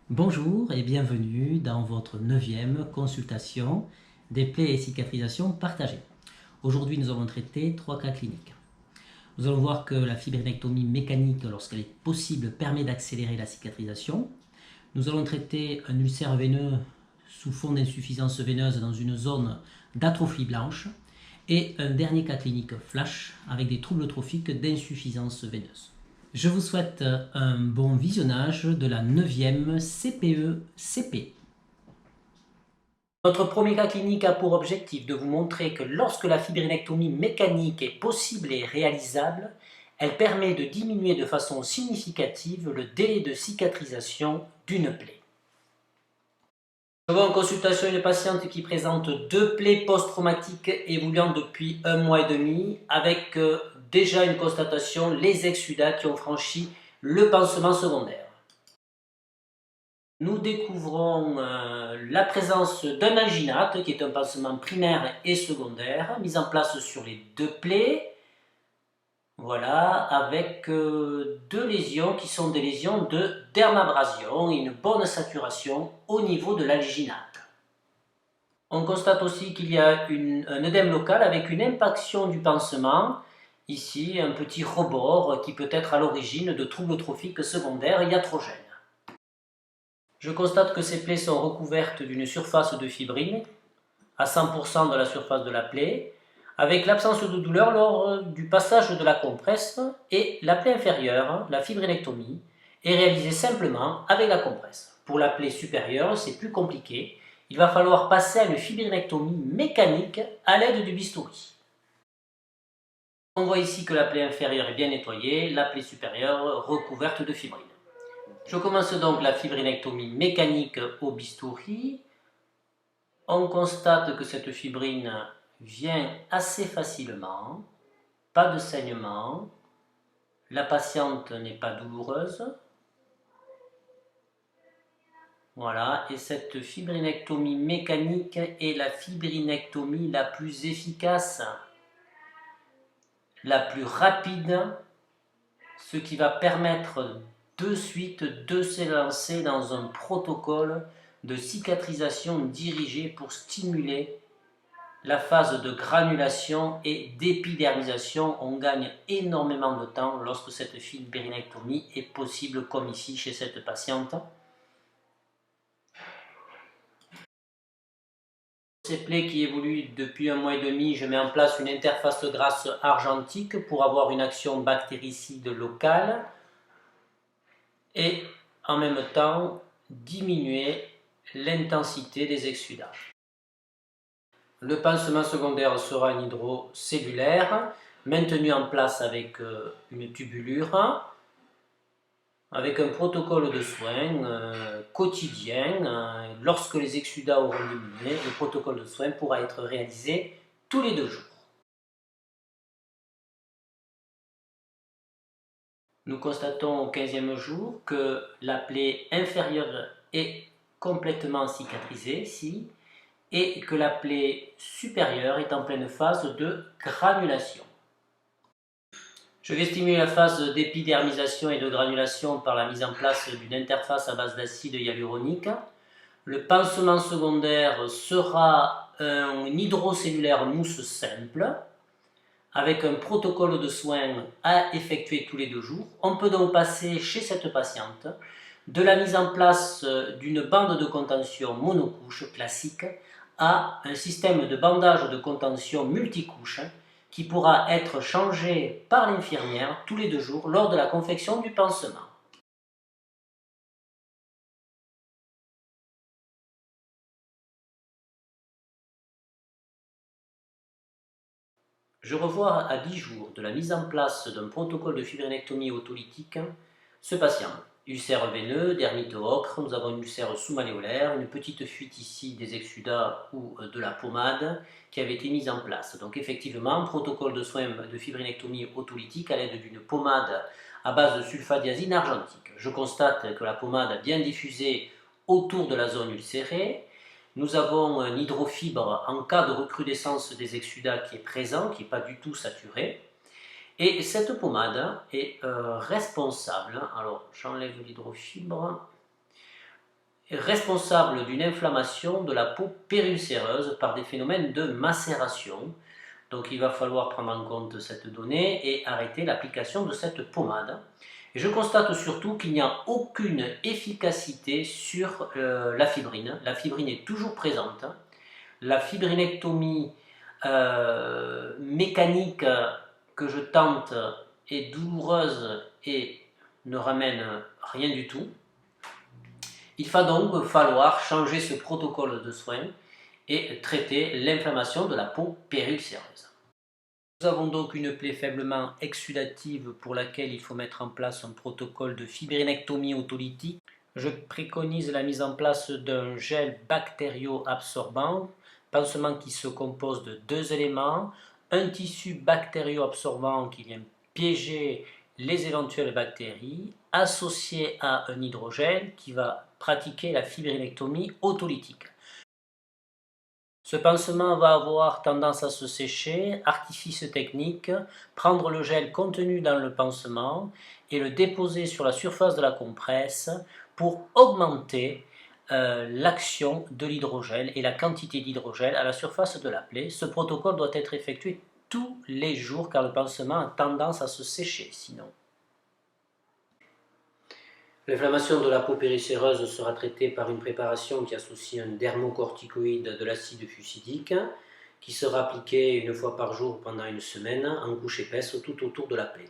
Bonjour et bienvenue dans votre 9e consultation des plaies et cicatrisations partagées. Aujourd'hui, nous allons traiter 3 cas cliniques. Nous allons voir que la fibrinectomie mécanique, lorsqu'elle est possible, permet d'accélérer la cicatrisation. Nous allons traiter un ulcère veineux sous fond d'insuffisance veineuse dans une zone d'atrophie blanche. Et un dernier cas clinique flash avec des troubles trophiques d'insuffisance veineuse. Je vous souhaite un bon visionnage de la 9e CPE-CP. Notre premier cas clinique a pour objectif de vous montrer que lorsque la fibrinectomie mécanique est possible et réalisable, elle permet de diminuer de façon significative le délai de cicatrisation d'une plaie. Je vois en consultation une patiente qui présente 2 plaies post-traumatiques évoluant depuis 1 mois et demi avec déjà une constatation, les exsudats qui ont franchi le pansement secondaire. Nous découvrons la présence d'un alginate qui est un pansement primaire et secondaire mis en place sur les 2 plaies. Voilà, avec 2 lésions qui sont des lésions de dermabrasion et une bonne saturation au niveau de l'alginate. On constate aussi qu'il y a un œdème local avec une impaction du pansement. Ici, un petit rebord qui peut être à l'origine de troubles trophiques secondaires iatrogènes. Je constate que ces plaies sont recouvertes d'une surface de fibrine, à 100% de la surface de la plaie, avec l'absence de douleur lors du passage de la compresse, et la plaie inférieure, la fibrinectomie, est réalisée simplement avec la compresse. Pour la plaie supérieure, c'est plus compliqué. Il va falloir passer à une fibrinectomie mécanique à l'aide du bistouri. On voit ici que la plaie inférieure est bien nettoyée, la plaie supérieure recouverte de fibrine. Je commence donc la fibrinectomie mécanique au bistouri. On constate que cette fibrine vient assez facilement, pas de saignement, la patiente n'est pas douloureuse. Voilà, et cette fibrinectomie mécanique est la fibrinectomie la plus efficace, la plus rapide, ce qui va permettre de suite de s'élancer dans un protocole de cicatrisation dirigé pour stimuler la phase de granulation et d'épidermisation. On gagne énormément de temps lorsque cette fibrinectomie est possible, comme ici chez cette patiente. Ces plaies qui évoluent depuis 1 mois et demi, je mets en place une interface grasse argentique pour avoir une action bactéricide locale et en même temps diminuer l'intensité des exsudats. Le pansement secondaire sera un hydrocellulaire maintenu en place avec une tubulure, avec un protocole de soins quotidien. Lorsque les exsudats auront diminué, le protocole de soins pourra être réalisé tous les 2 jours. Nous constatons au 15e jour que la plaie inférieure est complètement cicatrisée ici et que la plaie supérieure est en pleine phase de granulation. Je vais stimuler la phase d'épidermisation et de granulation par la mise en place d'une interface à base d'acide hyaluronique. Le pansement secondaire sera un hydrocellulaire mousse simple avec un protocole de soins à effectuer tous les 2 jours. On peut donc passer chez cette patiente de la mise en place d'une bande de contention monocouche classique à un système de bandage de contention multicouche qui pourra être changé par l'infirmière tous les 2 jours lors de la confection du pansement. Je revois à 10 jours de la mise en place d'un protocole de fibrinectomie autolytique ce patient. Ulcère veineux, dermite ocre, nous avons une ulcère sous-malléolaire, une petite fuite ici des exsudats ou de la pommade qui avait été mise en place. Donc effectivement, protocole de soins de fibrinectomie autolytique à l'aide d'une pommade à base de sulfadiazine argentique. Je constate que la pommade a bien diffusé autour de la zone ulcérée. Nous avons un hydrofibre en cas de recrudescence des exsudats qui est présent, qui n'est pas du tout saturé. Et cette pommade est responsable, alors j'enlève l'hydrofibre, responsable d'une inflammation de la peau périulcéreuse par des phénomènes de macération. Donc il va falloir prendre en compte cette donnée et arrêter l'application de cette pommade. Et je constate surtout qu'il n'y a aucune efficacité sur la fibrine. La fibrine est toujours présente. La fibrinectomie mécanique que je tente est douloureuse et ne ramène rien du tout. Il va donc falloir changer ce protocole de soins et traiter l'inflammation de la peau périulcéreuse. Nous avons donc une plaie faiblement exsudative pour laquelle il faut mettre en place un protocole de fibrinectomie autolytique. Je préconise la mise en place d'un gel bactério-absorbant, pansement qui se compose de 2 éléments, un tissu bactério-absorbant qui vient piéger les éventuelles bactéries, associé à un hydrogel qui va pratiquer la fibrinectomie autolytique. Ce pansement va avoir tendance à se sécher, artifice technique, prendre le gel contenu dans le pansement et le déposer sur la surface de la compresse pour augmenter l'action de l'hydrogel et la quantité d'hydrogel à la surface de la plaie. Ce protocole doit être effectué tous les jours car le pansement a tendance à se sécher sinon. L'inflammation de la peau périulcéreuse sera traitée par une préparation qui associe un dermocorticoïde de l'acide fusidique qui sera appliqué une fois par jour pendant une semaine en couche épaisse tout autour de la plaie.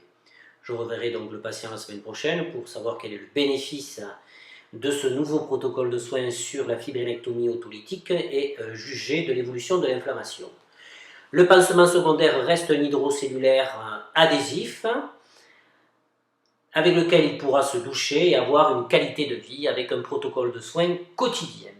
Je reverrai donc le patient la semaine prochaine pour savoir quel est le bénéfice de ce nouveau protocole de soins sur la fibrinectomie autolytique et juger de l'évolution de l'inflammation. Le pansement secondaire reste un hydrocellulaire adhésif avec lequel il pourra se doucher et avoir une qualité de vie avec un protocole de soins quotidien.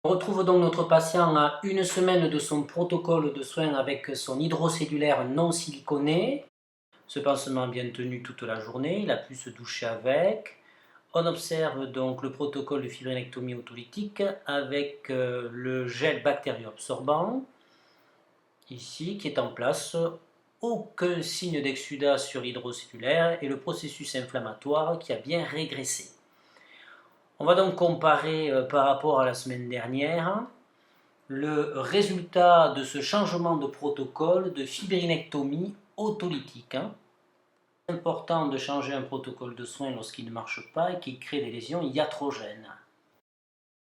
On retrouve donc notre patient à une semaine de son protocole de soins avec son hydrocellulaire non siliconé. Ce pansement bien tenu toute la journée, il a pu se doucher avec. On observe donc le protocole de fibrinectomie autolytique avec le gel bactério-absorbant, ici, qui est en place. Aucun signe d'exsudat sur l'hydrocellulaire et le processus inflammatoire qui a bien régressé. On va donc comparer par rapport à la semaine dernière le résultat de ce changement de protocole de fibrinectomie autolytique. C'est important de changer un protocole de soins lorsqu'il ne marche pas et qu'il crée des lésions iatrogènes.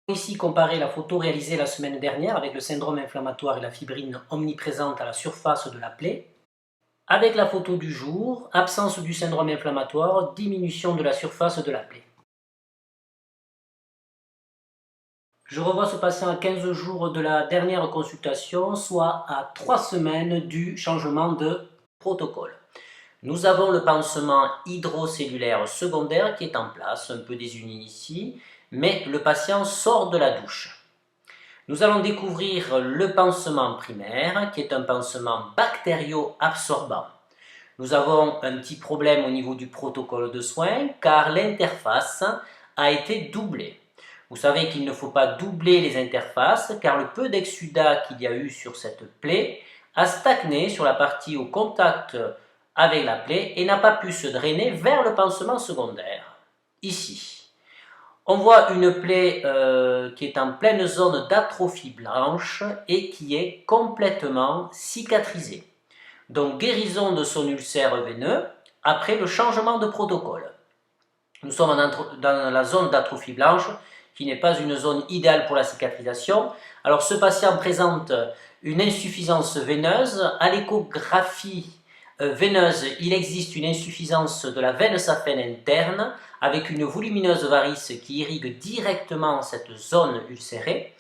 Ici, comparer la photo réalisée la semaine dernière avec le syndrome inflammatoire et la fibrine omniprésente à la surface de la plaie, avec la photo du jour, absence du syndrome inflammatoire, diminution de la surface de la plaie. Je revois ce patient à 15 jours de la dernière consultation, soit à 3 semaines du changement de protocole. Nous avons le pansement hydrocellulaire secondaire qui est en place, un peu désuni ici, mais le patient sort de la douche. Nous allons découvrir le pansement primaire qui est un pansement bactério-absorbant. Nous avons un petit problème au niveau du protocole de soins car l'interface a été doublée. Vous savez qu'il ne faut pas doubler les interfaces car le peu d'exsudat qu'il y a eu sur cette plaie a stagné sur la partie au contact avec la plaie et n'a pas pu se drainer vers le pansement secondaire. Ici, on voit une plaie qui est en pleine zone d'atrophie blanche et qui est complètement cicatrisée. Donc guérison de son ulcère veineux après le changement de protocole. Nous sommes dans la zone d'atrophie blanche qui n'est pas une zone idéale pour la cicatrisation. Alors ce patient présente une insuffisance veineuse. À l'échographie veineuse, il existe une insuffisance de la veine saphène interne avec une volumineuse varice qui irrigue directement cette zone ulcérée.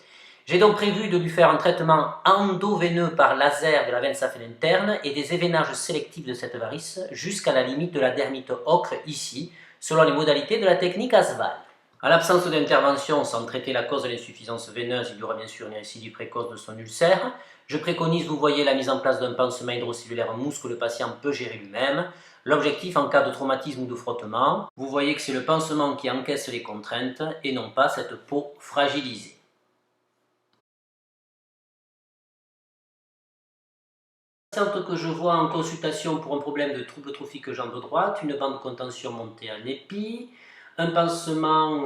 J'ai donc prévu de lui faire un traitement endoveineux par laser de la veine saphène interne et des événages sélectifs de cette varice jusqu'à la limite de la dermite ocre ici, selon les modalités de la technique Asval. À l'absence d'intervention sans traiter la cause de l'insuffisance veineuse, il y aura bien sûr une récidive précoce de son ulcère. Je préconise, vous voyez, la mise en place d'un pansement hydrocellulaire mousse que le patient peut gérer lui-même. L'objectif en cas de traumatisme ou de frottement, vous voyez que c'est le pansement qui encaisse les contraintes et non pas cette peau fragilisée. Patiente que je vois en consultation pour un problème de trouble trophique jambe droite, une bande de contention montée en épi, un pansement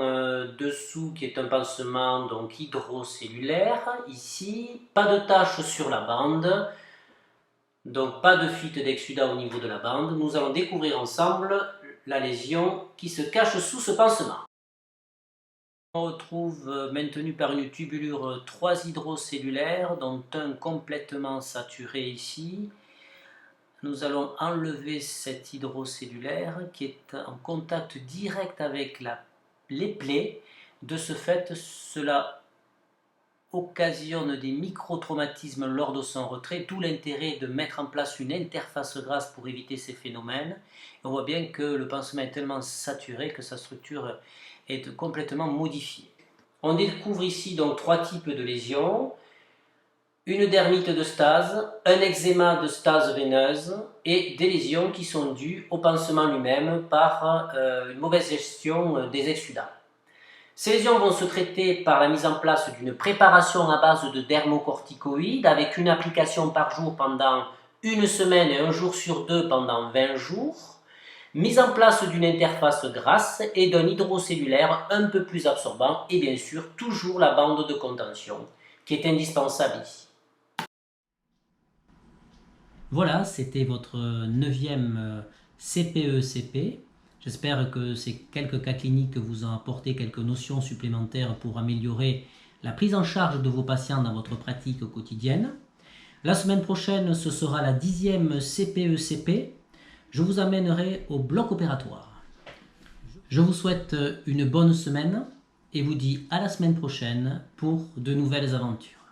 dessous qui est un pansement donc hydrocellulaire, ici, pas de tache sur la bande, donc pas de fuite d'exsudat au niveau de la bande. Nous allons découvrir ensemble la lésion qui se cache sous ce pansement. On retrouve maintenu par une tubulure 3 hydrocellulaires, dont un complètement saturé ici. Nous allons enlever cet hydrocellulaire qui est en contact direct avec les plaies. De ce fait, cela occasionne des micro-traumatismes lors de son retrait, d'où l'intérêt de mettre en place une interface grasse pour éviter ces phénomènes. On voit bien que le pansement est tellement saturé que sa structure est complètement modifiée. On découvre ici donc 3 types de lésions. Une dermite de stase, un eczéma de stase veineuse et des lésions qui sont dues au pansement lui-même par une mauvaise gestion des exsudats. Ces lésions vont se traiter par la mise en place d'une préparation à base de dermocorticoïdes avec une application par jour pendant une semaine et un jour sur 2 pendant 20 jours, mise en place d'une interface grasse et d'un hydrocellulaire un peu plus absorbant et bien sûr toujours la bande de contention qui est indispensable ici. Voilà, c'était votre 9e CPE-CP. J'espère que ces quelques cas cliniques vous ont apporté quelques notions supplémentaires pour améliorer la prise en charge de vos patients dans votre pratique quotidienne. La semaine prochaine, ce sera la 10e CPE-CP. Je vous amènerai au bloc opératoire. Je vous souhaite une bonne semaine et vous dis à la semaine prochaine pour de nouvelles aventures.